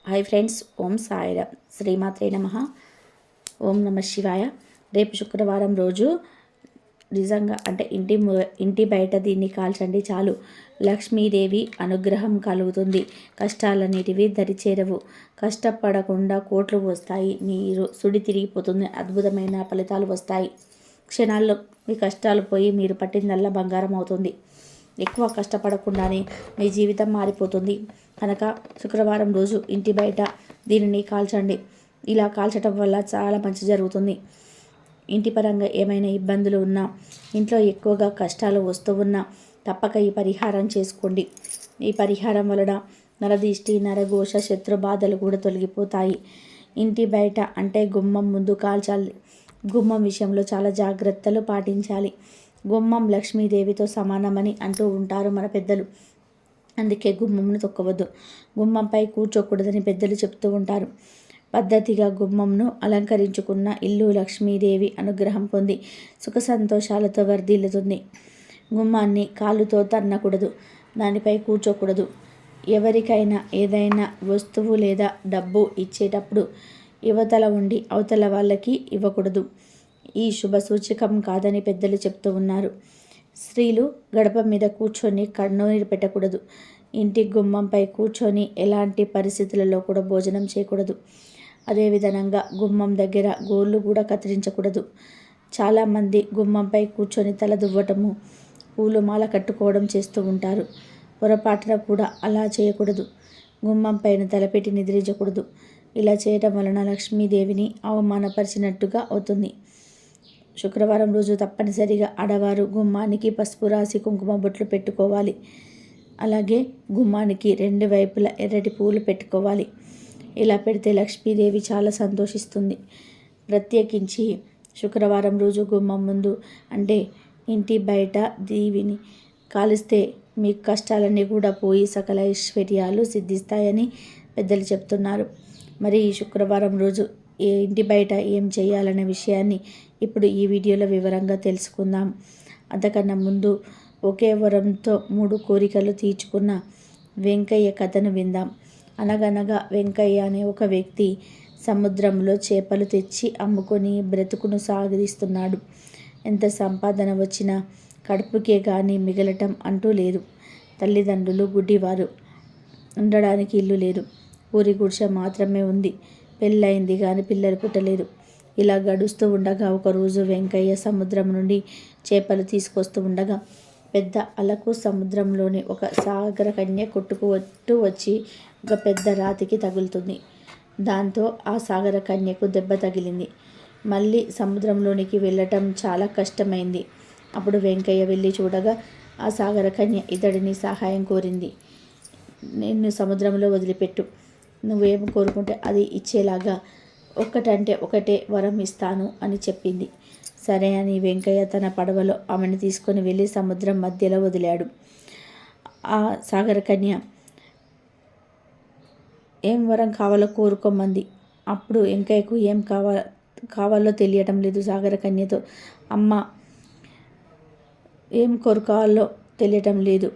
Hi friends, ఓం సాయిరామ్. శ్రీమాత్రే నమః. ఓం నమ శివాయ. రేపు శుక్రవారం రోజు నిజంగా అంటే ఇంటి బయట దీన్ని కాల్చండి చాలు, లక్ష్మీదేవి అనుగ్రహం కలుగుతుంది. కష్టాలన్నిటివి దరిచేరవు. కష్టపడకుండా కోట్లు వస్తాయి. మీరు సుడి తిరిగిపోతుంది. అద్భుతమైన ఫలితాలు వస్తాయి. క్షణాల్లో మీ కష్టాలు పోయి మీరు పట్టిందల్లా బంగారం అవుతుంది. ఎక్కువ కష్టపడకుండానే మీ జీవితం మారిపోతుంది. కనుక శుక్రవారం రోజు ఇంటి బయట దీనిని కాల్చండి. ఇలా కాల్చడం వల్ల చాలా మంచి జరుగుతుంది. ఇంటి పరంగా ఏమైనా ఇబ్బందులు ఉన్నా, ఇంట్లో ఎక్కువగా కష్టాలు వస్తూ ఉన్నా తప్పక ఈ పరిహారం చేసుకోండి. ఈ పరిహారం వలన నరదిష్టి, నరఘోష, శత్రు బాధలు కూడా తొలగిపోతాయి. ఇంటి బయట అంటే గుమ్మం ముందు కాల్చాలి. గుమ్మం విషయంలో చాలా జాగ్రత్తలు పాటించాలి. గుమ్మం లక్ష్మీదేవితో సమానమని అంటూ ఉంటారు మన పెద్దలు. అందుకే గుమ్మంను తొక్కవద్దు, గుమ్మంపై కూర్చోకూడదని పెద్దలు చెప్తూ ఉంటారు. పద్ధతిగా గుమ్మంను అలంకరించుకున్న ఇల్లు లక్ష్మీదేవి అనుగ్రహం పొంది సుఖ సంతోషాలతో వర్ధిల్లుతుంది. గుమ్మాన్ని కాలుతో తన్నకూడదు, దానిపై కూర్చోకూడదు. ఎవరికైనా ఏదైనా వస్తువు లేదా డబ్బు ఇచ్చేటప్పుడు యువతల ఉండి అవతల వాళ్ళకి ఇవ్వకూడదు. ఈ శుభ సూచకం కాదని పెద్దలు చెప్తూ ఉన్నారు. స్త్రీలు గడప మీద కూర్చొని కన్నీరు పెట్టకూడదు. ఇంటి గుమ్మంపై కూర్చొని ఎలాంటి పరిస్థితులలో కూడా భోజనం చేయకూడదు. అదేవిధంగా గుమ్మం దగ్గర గోళ్ళు కూడా కత్తిరించకూడదు. చాలామంది గుమ్మంపై కూర్చొని తల దువ్వటము, పూలు మాల కట్టుకోవడం చేస్తూ ఉంటారు. పొరపాటున కూడా అలా చేయకూడదు. గుమ్మం పైన తలపెట్టి నిద్రించకూడదు. ఇలా చేయడం వలన లక్ష్మీదేవిని అవమానపరిచినట్టుగా అవుతుంది. శుక్రవారం రోజు తప్పనిసరిగా ఆడవారు గుమ్మానికి పసుపు రాసి కుంకుమ బొట్లు పెట్టుకోవాలి. అలాగే గుమ్మానికి 2 వైపులా ఎర్రటి పూలు పెట్టుకోవాలి. ఇలా పెడితే లక్ష్మీదేవి చాలా సంతోషిస్తుంది. ప్రత్యేకించి శుక్రవారం రోజు గుమ్మం ముందు అంటే ఇంటి బయట దీవిని కాలిస్తే మీ కష్టాలన్నీ కూడా పోయి సకల ఐశ్వర్యాలు సిద్ధిస్తాయని పెద్దలు చెప్తున్నారు. మరి ఈ శుక్రవారం రోజు ఇంటి బయట ఏం చేయాలనే విషయాన్ని ఇప్పుడు ఈ వీడియోలో వివరంగా తెలుసుకుందాం. అంతకన్నా ముందు ఒకే వరంతో 3 కోరికలు తీర్చుకున్న వెంకయ్య కథను విందాం. అనగనగా వెంకయ్య అనే ఒక వ్యక్తి సముద్రంలో చేపలు తెచ్చి అమ్ముకొని బ్రతుకును సాగిస్తున్నాడు. ఎంత సంపాదన వచ్చినా కడుపుకే కానీ మిగలటం అంటూ లేదు. తల్లిదండ్రులు గుడ్డివారు, ఉండడానికి ఇల్లు లేదు. ఊరి గుడిసె మాత్రమే ఉంది. పెళ్ళయింది కానీ పిల్లలు పుట్టలేదు. ఇలా గడుస్తూ ఉండగా ఒకరోజు వెంకయ్య సముద్రం నుండి చేపలు తీసుకొస్తూ ఉండగా పెద్ద అలకు సముద్రంలోని ఒక సాగర కన్య కొట్టుకువట్టు వచ్చి ఒక పెద్ద రాతికి తగులుతుంది. దాంతో ఆ సాగర కన్యకు దెబ్బ తగిలింది. మళ్ళీ సముద్రంలోనికి వెళ్ళటం చాలా కష్టమైంది. అప్పుడు వెంకయ్య వెళ్ళి చూడగా ఆ సాగర కన్య ఇతడిని సహాయం కోరింది. నిన్ను సముద్రంలో వదిలిపెట్టు, నువ్వేం కోరుకుంటే అది ఇచ్చేలాగా ఒక్కటంటే ఒకటే వరం ఇస్తాను అని చెప్పింది. సరే అని వెంకయ్య తన పడవలో ఆమెను తీసుకొని వెళ్ళి సముద్రం మధ్యలో వదిలాడు. ఆ సాగర కన్య ఏం వరం కావాలో కోరుకోమంది. అప్పుడు వెంకయ్యకు ఏం కావాలో తెలియటం లేదు. సాగర కన్యతో అమ్మ ఏం కోరుకోవాలో తెలియటం లేదు,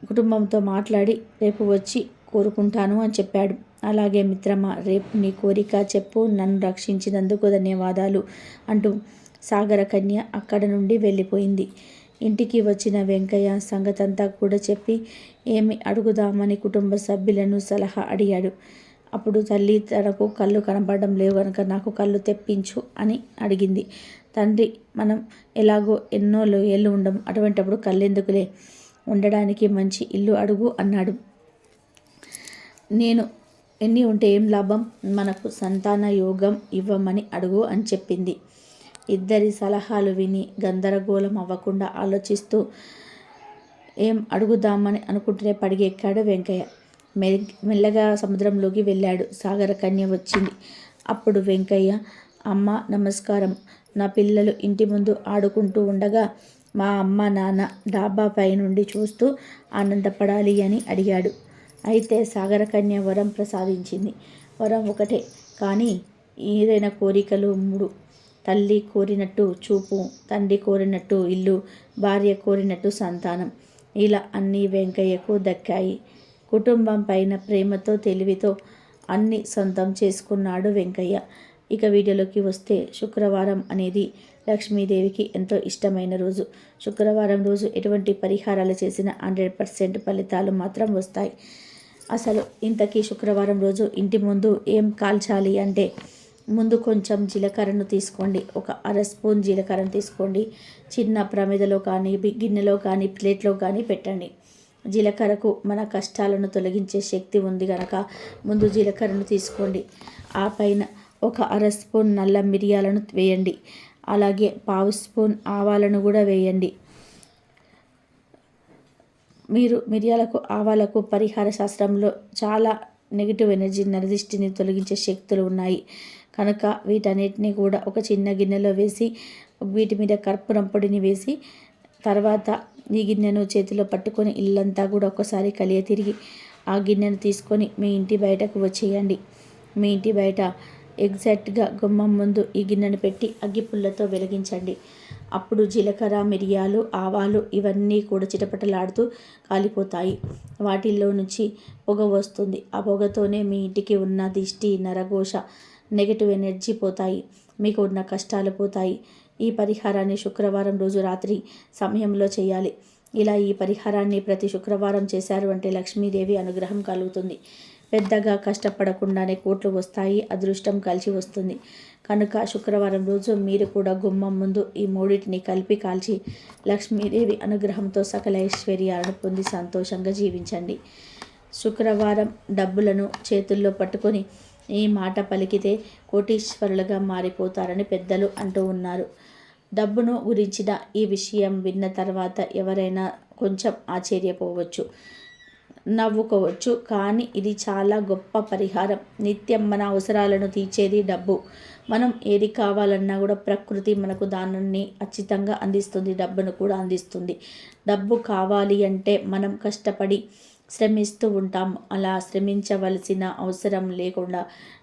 కుటుంబంతో మాట్లాడి రేపు వచ్చి కోరుకుంటాను అని చెప్పాడు. అలాగే మిత్రమా, రేపు నీ కోరిక చెప్పు, నన్ను రక్షించినందుకు ధన్యవాదాలు అంటూ సాగర కన్య అక్కడ నుండి వెళ్ళిపోయింది. ఇంటికి వచ్చిన వెంకయ్య సంగతంతా కూడా చెప్పి ఏమి అడుగుదామని కుటుంబ సభ్యులను సలహా అడిగాడు. అప్పుడు తల్లి తనకు కళ్ళు కనపడడం లేవు కనుక నాకు కళ్ళు తెప్పించు అని అడిగింది. తండ్రి మనం ఎలాగో ఎన్నో ఏళ్ళు ఉండము, అటువంటప్పుడు కళ్ళెందుకులే, ఉండడానికి మంచి ఇల్లు అడుగు అన్నాడు. నేను ఎన్ని ఉంటే ఏం లాభం, మనకు సంతాన యోగం ఇవ్వమని అడుగు అని చెప్పింది. ఇద్దరి సలహాలు విని గందరగోళం అవ్వకుండా ఆలోచిస్తూ ఏం అడుగుదామని అనుకుంటూనే పడిగెక్కాడు వెంకయ్య. మెల్లగా సముద్రంలోకి వెళ్ళాడు. సాగర కన్య వచ్చింది. అప్పుడు వెంకయ్య, అమ్మ నమస్కారం, నా పిల్లలు ఇంటి ముందు ఆడుకుంటూ ఉండగా మా అమ్మ నాన్న డాబా పై నుండి చూస్తూ ఆనందపడాలి అని అడిగాడు. అయితే సాగర కన్య వరం ప్రసాదించింది. వరం ఒకటే కానీ ఏదైనా కోరికలు 3. తల్లి కోరినట్టు చూపు, తండ్రి కోరినట్టు ఇల్లు, భార్య కోరినట్టు సంతానం. ఇలా అన్నీ వెంకయ్యకు దక్కాయి. కుటుంబం పైన ప్రేమతో తెలివితో అన్ని సొంతం చేసుకున్నాడు వెంకయ్య. ఇక వీడియోలోకి వస్తే శుక్రవారం అనేది లక్ష్మీదేవికి ఎంతో ఇష్టమైన రోజు. శుక్రవారం రోజు ఎటువంటి పరిహారాలు చేసినా 100% ఫలితాలు మాత్రం వస్తాయి. అసలు ఇంతకీ శుక్రవారం రోజు ఇంటి ముందు ఏం కాల్చాలి అంటే, ముందు కొంచెం జీలకర్రను తీసుకోండి. ఒక అర స్పూన్ జీలకర్రను తీసుకోండి. చిన్న ప్రమిదలో కానీ గిన్నెలో కానీ ప్లేట్లో కానీ పెట్టండి. జీలకర్రకు మన కష్టాలను తొలగించే శక్తి ఉంది కనుక ముందు జీలకర్రను తీసుకోండి. ఆ పైన ఒక అర స్పూన్ నల్ల మిరియాలను వేయండి. అలాగే పావు స్పూన్ ఆవాలను కూడా వేయండి. మీరు మిరియాలకు ఆవాలకు పరిహార శాస్త్రంలో చాలా నెగిటివ్ ఎనర్జీ నరదిష్టిని తొలగించే శక్తులు ఉన్నాయి కనుక వీటన్నిటిని కూడా ఒక చిన్న గిన్నెలో వేసి వీటి మీద కర్పూరం పొడిని వేసి తర్వాత ఈ గిన్నెను చేతిలో పట్టుకొని ఇల్లంతా కూడా ఒకసారి కలియ తిరిగి ఆ గిన్నెను తీసుకొని మీ ఇంటి బయటకు వచ్చేయండి. మీ ఇంటి బయట ఎగ్జాక్ట్గా గుమ్మం ముందు ఈ గిన్నెను పెట్టి అగ్గిపుల్లతో వెలిగించండి. అప్పుడు జీలకర్ర మిరియాలు ఆవాలు ఇవన్నీ కూడా చిటపటలాడుతూ కాలిపోతాయి. వాటిల్లో నుంచి పొగ వస్తుంది. ఆ పొగతోనే మీ ఇంటికి ఉన్న దిష్టి నరఘోష నెగటివ్ ఎనర్జీ పోతాయి. మీకు ఉన్న కష్టాలు పోతాయి. ఈ పరిహారాన్ని శుక్రవారం రోజు రాత్రి సమయంలో చేయాలి. ఇలా ఈ పరిహారాన్ని ప్రతి శుక్రవారం చేశారు అంటే లక్ష్మీదేవి అనుగ్రహం కలుగుతుంది. పెద్దగా కష్టపడకుండానే కోట్లు వస్తాయి. అదృష్టం కలిసి వస్తుంది. కనుక శుక్రవారం రోజు మీరు కూడా గుమ్మం ముందు ఈ మూడింటిని కలిపి కాల్చి లక్ష్మీదేవి అనుగ్రహంతో సకల ఐశ్వర్యాలను పొంది సంతోషంగా జీవించండి. శుక్రవారం డబ్బులను చేతుల్లో పట్టుకొని ఈ మాట పలికితే కోటీశ్వరులుగా మారిపోతారని పెద్దలు అంటూ ఉన్నారు. డబ్బును గురించిన ఈ విషయం విన్న తర్వాత ఎవరైనా కొంచెం ఆశ్చర్యపోవచ్చు, నవ్వుకోవచ్చు. కానీ ఇది చాలా గొప్ప పరిహారం. నిత్యం మన అవసరాలను తీర్చేది డబ్బు. మనం ఏది కావాలన్నా కూడా ప్రకృతి మనకు దానిని ఖచ్చితంగా అందిస్తుంది. డబ్బును కూడా అందిస్తుంది. డబ్బు కావాలి అంటే మనం కష్టపడి శ్రమిస్తూ ఉంటాము. అలా శ్రమించవలసిన అవసరం లేకుండా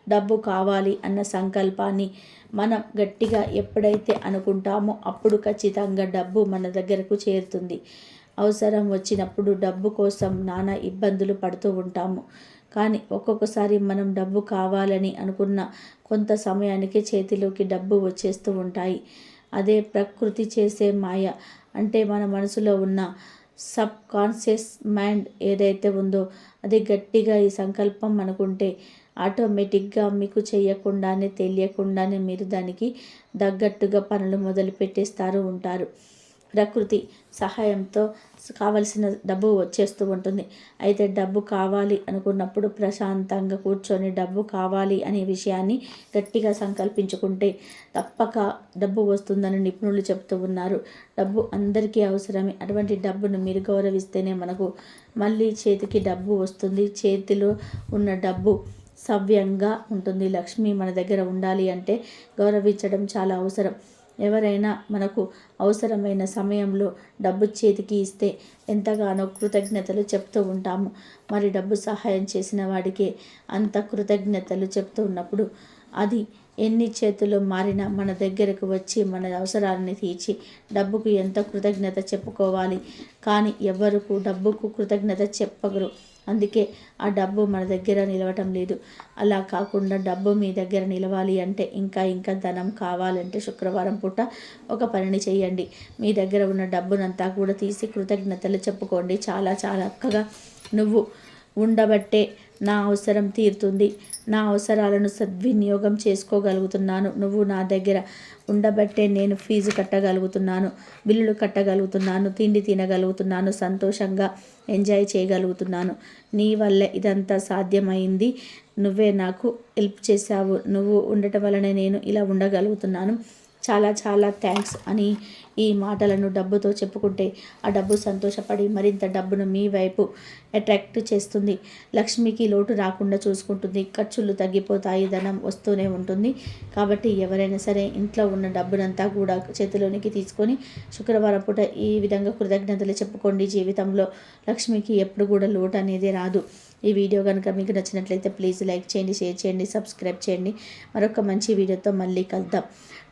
డబ్బు కావాలి అన్న సంకల్పాన్ని మనం గట్టిగా ఎప్పుడైతే అనుకుంటామో అప్పుడు ఖచ్చితంగా డబ్బు మన దగ్గరకు చేరుతుంది. అవసరం వచ్చినప్పుడు డబ్బు కోసం నానా ఇబ్బందులు పడుతూ ఉంటాము. కానీ ఒక్కొక్కసారి మనం డబ్బు కావాలని అనుకున్న కొంత సమయానికి చేతిలోకి డబ్బు వచ్చేస్తూ ఉంటాయి. అదే ప్రకృతి చేసే మాయ. అంటే మన మనసులో ఉన్న సబ్ కాన్షియస్ మైండ్ ఏదైతే ఉందో అది గట్టిగా ఈ సంకల్పం అనుకుంటే ఆటోమేటిక్గా మీకు చేయకుండానే తెలియకుండానే మీరు దానికి తగ్గట్టుగా పనులు మొదలు పెట్టేస్తారు ఉంటారు. ప్రకృతి సహాయంతో కావలసిన డబ్బు వచ్చేస్తూ ఉంటుంది. అయితే డబ్బు కావాలి అనుకున్నప్పుడు ప్రశాంతంగా కూర్చొని డబ్బు కావాలి అనే విషయాన్ని గట్టిగా సంకల్పించుకుంటే తప్పక డబ్బు వస్తుందని నిపుణులు చెప్తూ ఉన్నారు. డబ్బు అందరికీ అవసరమే. అటువంటి డబ్బును మీరు గౌరవిస్తేనే మనకు మళ్ళీ చేతికి డబ్బు వస్తుంది. చేతిలో ఉన్న డబ్బు సవ్యంగా ఉంటుంది. లక్ష్మి మన దగ్గర ఉండాలి అంటే గౌరవించడం చాలా అవసరం. ఎవరైనా మనకు అవసరమైన సమయంలో డబ్బు చేతికి ఇస్తే ఎంతగానో కృతజ్ఞతలు చెప్తూ ఉంటాము. మరి డబ్బు సహాయం చేసిన వాడికే అంత కృతజ్ఞతలు చెప్తూ ఉన్నప్పుడు అది ఎన్ని చేతులు మారినా మన దగ్గరకు వచ్చి మన అవసరాలని తీర్చి డబ్బుకు ఎంత కృతజ్ఞత చెప్పుకోవాలి. కానీ ఎవరికి డబ్బుకు కృతజ్ఞత చెప్పగరు. అందుకే ఆ డబ్బు మన దగ్గర నిలవటం లేదు. అలా కాకుండా డబ్బు మీ దగ్గర నిలవాలి అంటే ఇంకా ధనం కావాలంటే శుక్రవారం పూట ఒక పనిని చేయండి. మీ దగ్గర ఉన్న డబ్బునంతా కూడా తీసి కృతజ్ఞతలు చెప్పుకోండి. చాలా చక్కగా నువ్వు ఉండబట్టే నా అవసరం తీరుతుంది, నా అవసరాలను సద్వినియోగం చేసుకోగలుగుతున్నాను, నువ్వు నా దగ్గర ఉండబట్టే నేను ఫీజు కట్టగలుగుతున్నాను, బిల్లులు కట్టగలుగుతున్నాను, తిండి తినగలుగుతున్నాను, సంతోషంగా ఎంజాయ్ చేయగలుగుతున్నాను. నీ వల్ల ఇదంతా సాధ్యమైంది. నువ్వే నాకు హెల్ప్ చేశావు. నువ్వు ఉండటం వలనే నేను ఇలా ఉండగలుగుతున్నాను. చాలా చాలా థ్యాంక్స్ అని ఈ మాటలను డబ్బుతో చెప్పుకుంటే ఆ డబ్బు సంతోషపడి మరింత డబ్బును మీ వైపు అట్రాక్ట్ చేస్తుంది. లక్ష్మికి లోటు రాకుండా చూసుకుంటుంది. ఖర్చులు తగ్గిపోతాయి. ధనం వస్తూనే ఉంటుంది. కాబట్టి ఎవరైనా సరే ఇంట్లో ఉన్న డబ్బునంతా కూడా చేతిలోనికి తీసుకొని శుక్రవారం పూట ఈ విధంగా కృతజ్ఞతలు చెప్పుకోండి. జీవితంలో లక్ష్మికి ఎప్పుడు కూడా లోటు అనేది రాదు. ఈ వీడియో కనుక మీకు నచ్చినట్లయితే ప్లీజ్ లైక్ చేయండి, షేర్ చేయండి, సబ్స్క్రైబ్ చేయండి. మరొక మంచి వీడియోతో మళ్ళీ కలుద్దాం.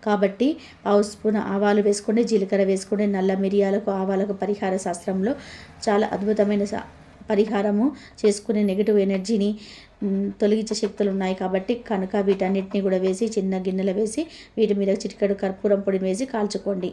కాబట్టి పావు స్పూన్ ఆవాలు వేసుకోండి, జీలకర్ర వేసుకోండి. నల్ల మిరియాలకు ఆవాలకు పరిహార శాస్త్రంలో చాలా అద్భుతమైన పరిహారము చేసుకునే నెగిటివ్ ఎనర్జీని తొలగించే శక్తులు ఉన్నాయి కాబట్టి కనుక వీటన్నిటిని కూడా వేసి చిన్న గిన్నెలో వేసి వీటి మీద చిటికెడు కర్పూరం పొడిని వేసి కాల్చుకోండి.